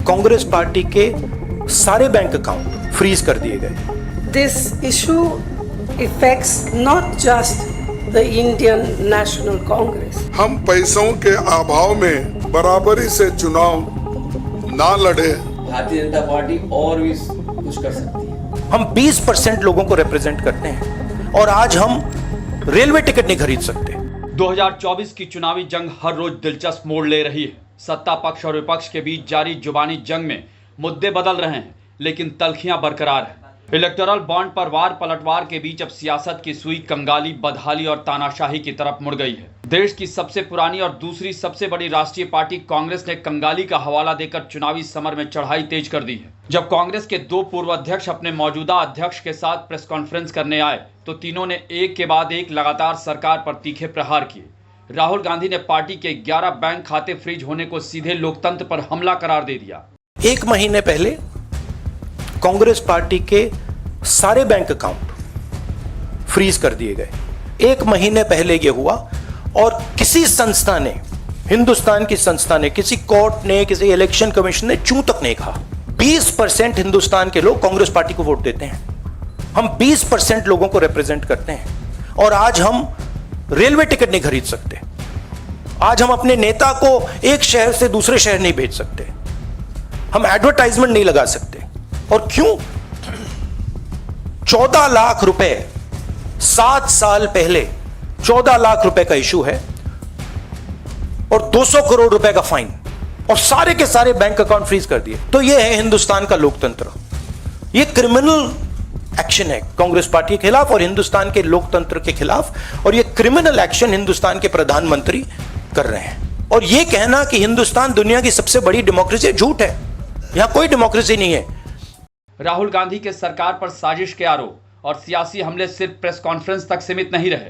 Congress party के सारे bank account freeze कर दिए गए। This issue affects not just the Indian National Congress. हम पैसों के अभाव में बराबरी से चुनाव ना लड़े। भारतीय जनता पार्टी और भी कुछ कर सकती है। हम 20% लोगों को रिप्रेजेंट करते हैं और आज हम रेलवे टिकट नहीं खरीद सकते। 2024 की चुनावी जंग हर रोज दिलचस्प मोड़ ले रही है। सत्ता पक्ष और विपक्ष के बीच जारी जुबानी जंग में मुद्दे बदल रहे हैं, लेकिन तलखियां बरकरार है। इलेक्टोरल बॉन्ड पर वार पलटवार के बीच अब सियासत की सुई कंगाली, बदहाली और तानाशाही की तरफ मुड़ गई है। देश की सबसे पुरानी और दूसरी सबसे बड़ी राष्ट्रीय पार्टी कांग्रेस ने कंगाली का हवाला देकर चुनावी समर में चढ़ाई तेज कर दी है। जब कांग्रेस के दो पूर्व अध्यक्ष अपने मौजूदा अध्यक्ष के साथ प्रेस कॉन्फ्रेंस करने आए तो तीनों ने एक के बाद एक लगातार सरकार पर तीखे प्रहार किए। राहुल गांधी ने पार्टी के 11 बैंक खाते फ्रीज होने को सीधे लोकतंत्र पर हमला करार दे दिया। एक महीने पहले कांग्रेस पार्टी के सारे बैंक अकाउंट फ्रीज कर दिए गए। एक महीने पहले यह हुआ और किसी संस्था ने, हिंदुस्तान की संस्था ने, किसी कोर्ट ने, किसी इलेक्शन कमीशन ने चूं तक नहीं कहा। 20% हिंदुस्तान के लोग कांग्रेस पार्टी को वोट देते हैं। हम 20% लोगों को रिप्रेजेंट करते हैं और आज हम रेलवे टिकट नहीं खरीद सकते। आज हम अपने नेता को एक शहर से दूसरे शहर नहीं भेज सकते। हम एडवर्टाइजमेंट नहीं लगा सकते। और क्यों? 14 लाख रुपए 7 साल पहले 14 लाख रुपए का इशू है और 200 करोड़ रुपए का फाइन और सारे के सारे बैंक अकाउंट फ्रीज कर दिए। तो यह है हिंदुस्तान का लोकतंत्र। यह क्रिमिनल एक्शन है कांग्रेस पार्टी के खिलाफ और हिंदुस्तान के लोकतंत्र के खिलाफ, और यह क्रिमिनल एक्शन हिंदुस्तान के प्रधानमंत्री कर रहे हैं। और यह कहना कि हिंदुस्तान दुनिया की सबसे बड़ी डेमोक्रेसी झूठ है। यहां कोई डेमोक्रेसी नहीं है। राहुल गांधी के सरकार पर साजिश के आरोप और सियासी हमले सिर्फ प्रेस कॉन्फ्रेंस तक सीमित नहीं रहे।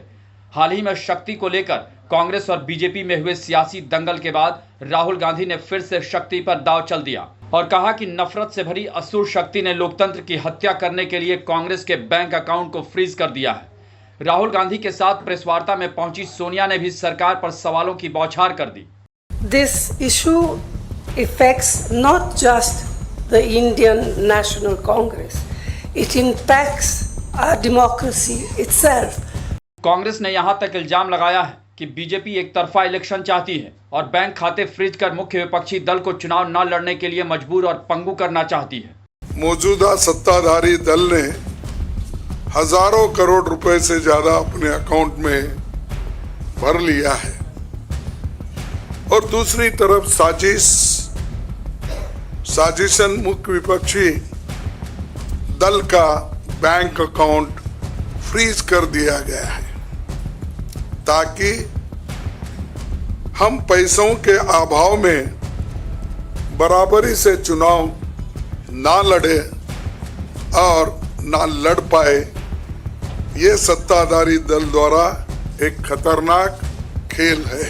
हाल ही में शक्ति को लेकर कांग्रेस और बीजेपी में हुए सियासी दंगल के बाद राहुल गांधी ने फिर से शक्ति पर दांव चल दिया और कहा कि नफरत से भरी असुर शक्ति ने लोकतंत्र की हत्या करने के लिए कांग्रेस के बैंक अकाउंट को फ्रीज कर दिया है। राहुल गांधी के साथ प्रेस वार्ता में पहुंची सोनिया ने भी सरकार पर सवालों की बौछार कर दी। This issue affects not just the Indian National Congress. It impacts our democracy itself. Congress ने यहां तक इल्जाम लगाया है कि बीजेपी एक तरफा इलेक्शन चाहती है और बैंक खाते फ्रीज कर मुख्य विपक्षी दल को चुनाव न लड़ने के लिए मजबूर और पंगु करना चाहती है। मौजूदा सत्ताधारी दल ने हजारों करोड़ रुपए से ज्यादा अपने अकाउंट में भर लिया है और दूसरी तरफ साजिशन मुख्य विपक्षी दल का बैंक अकाउंट फ्रीज कर दिया गया है ताकि हम पैसों के अभाव में बराबरी से चुनाव ना लड़े और ना लड़ पाए। ये सत्ताधारी दल द्वारा एक खतरनाक खेल है।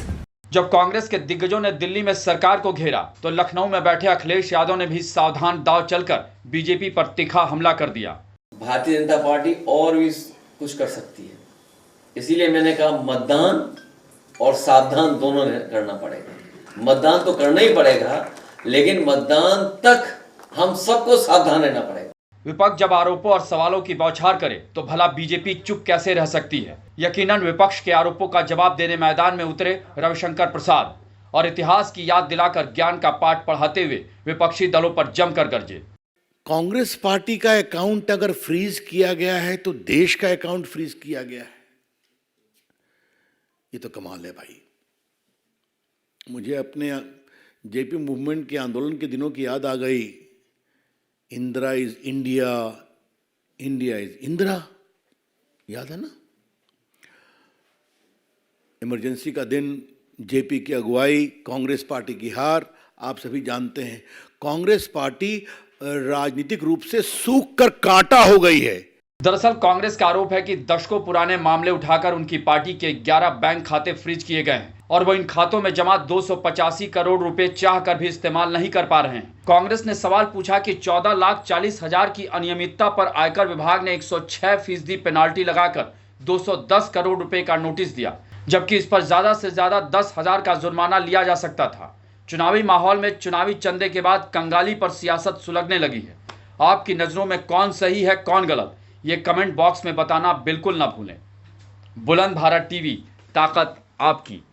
जब कांग्रेस के दिग्गजों ने दिल्ली में सरकार को घेरा तो लखनऊ में बैठे अखिलेश यादव ने भी सावधान दांव चलकर बीजेपी पर तीखा हमला कर दिया। भारतीय जनता पार्टी और भी कुछ कर सकती है, इसीलिए मैंने कहा मतदान और सावधान दोनों करना पड़ेगा। मतदान तो करना ही पड़ेगा, लेकिन मतदान तक हम सबको सावधान रहना पड़ेगा। विपक्ष जब आरोपों और सवालों की बौछार करे तो भला बीजेपी चुप कैसे रह सकती है। यकीनन विपक्ष के आरोपों का जवाब देने मैदान में उतरे रविशंकर प्रसाद और इतिहास की याद दिलाकर ज्ञान का पाठ पढ़ाते हुए विपक्षी दलों पर जमकर गरजे। कांग्रेस पार्टी का अकाउंट अगर फ्रीज किया गया है तो देश का अकाउंट फ्रीज किया गया है। ये तो कमाल है भाई। मुझे अपने जेपी मूवमेंट के आंदोलन के दिनों की याद आ गई। Indira is India, India is Indira, याद है ना? इमरजेंसी का दिन, जेपी की अगुवाई, कांग्रेस पार्टी की हार, आप सभी जानते हैं। कांग्रेस पार्टी राजनीतिक रूप से सूख कर कांटा हो गई है। दरअसल कांग्रेस का आरोप है कि दशकों पुराने मामले उठाकर उनकी पार्टी के 11 बैंक खाते फ्रीज किए गए हैं और वो इन खातों में जमा 285 करोड़ रुपए चाह कर भी इस्तेमाल नहीं कर पा रहे हैं। कांग्रेस ने सवाल पूछा कि 14,40,000 की अनियमितता पर आयकर विभाग ने 106% पेनाल्टी लगाकर 210 करोड़ रुपए का नोटिस दिया, जबकि इस पर ज्यादा से ज्यादा 10,000 का जुर्माना लिया जा सकता था। चुनावी माहौल में चुनावी चंदे के बाद कंगाली पर सियासत सुलगने लगी है। आपकी नज़रों में कौन सही है कौन गलत, ये कमेंट बॉक्स में बताना बिल्कुल ना भूलें। बुलंद भारत टीवी, ताकत आपकी।